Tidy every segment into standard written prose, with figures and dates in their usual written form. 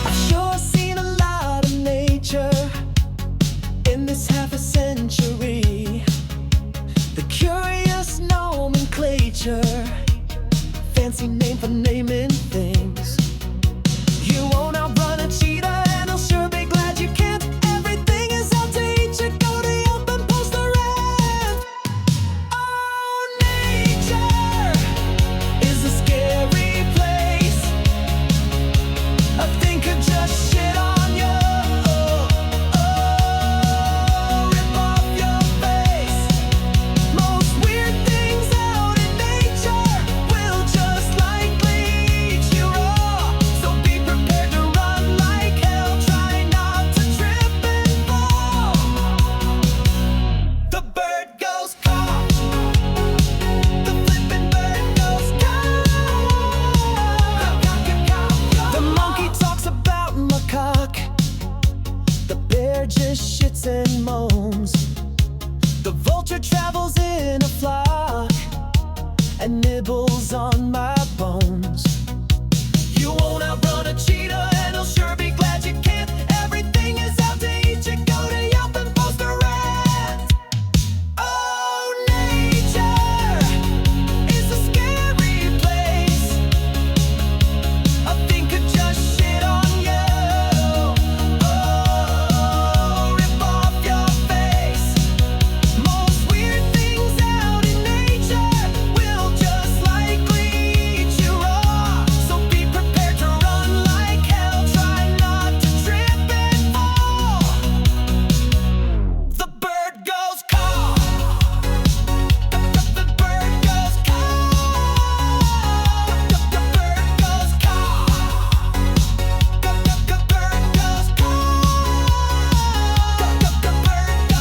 I've sure seen a lot of nature in this half a century. The curious nomenclature, fancy name for naming things. You won't outrun a cheetah, and I'll sure be glad you can't. Everything is out to eat you. Go to Yelp and post the rent. Oh, nature is a scary place. A thing could just shit on you. Rip off your face. Most weird things out in nature will just likely eat you raw. So be prepared to run like hell. Try not to trip and fall. The bird goes caw. The flippin' bird goes caw. The monkey talks about macaque. The bear just shits and moans. The vulture travels in a flock and nibbles on my bones. You won't outrun a cheetah, and I'll sure be glad you can't. Everything is out to eat you. Go to Yelp and post a rant. Oh, nature is a scary place. A thing could just shit on you. Rip off your face. Most weird things out in nature will just likely eat you raw. So be prepared to run like hell. Try not to trip and fall. The bird goes caw. The bird goes caw. The bird goes caw. The bird goes caw.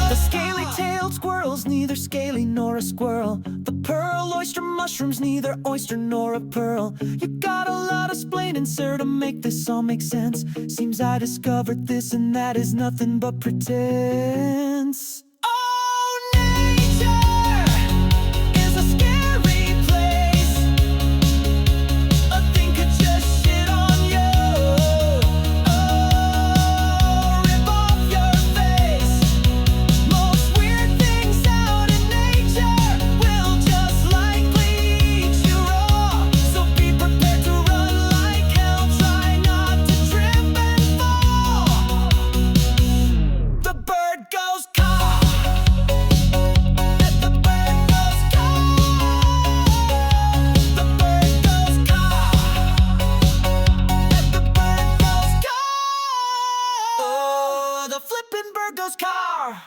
The scaly-tailed squirrel's neither scaly nor a squirrel. The pearl oyster mushroom's neither oyster nor a pearl. You got a lot of splaining, sir, to make this all make sense. Seems I discovered this, and that is nothing but pretense. Oh, nature is a scary place. A thing could just shit on you. Rip off your face. Most weird things out in nature will just likely eat you raw. So be prepared to run like hell. Try not to trip and fall. The bird goes caw. The bird goes caw. The bird goes caw. The bird goes caw. Oh, the flippin' bird goes caw.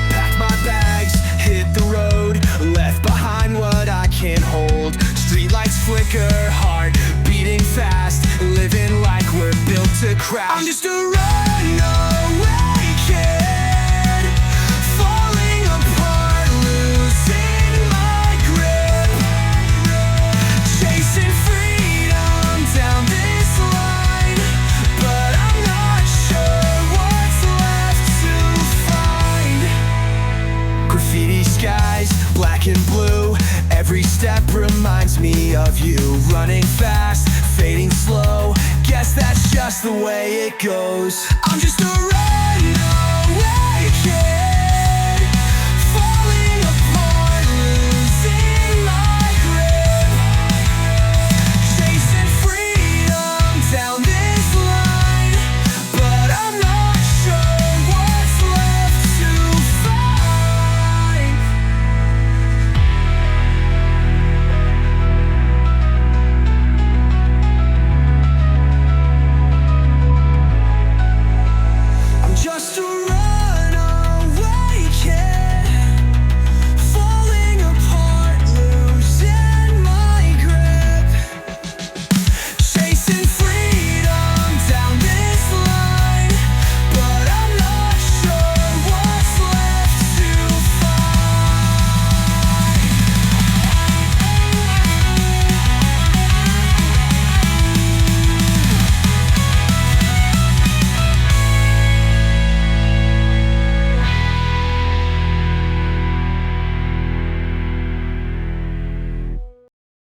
Packed my bags, hit the road, left behind what I can't hold. Streetlights flicker, heart beating fast, living like we're built to crash. I'm just a runaway kid, falling apart, losing my grip, chasing freedom down this line, but I'm not sure what's left to find. Graffiti skies, black and blue. Every step reminds me of you. Running fast, fading slow. Guess that's just the way it goes. I'm just a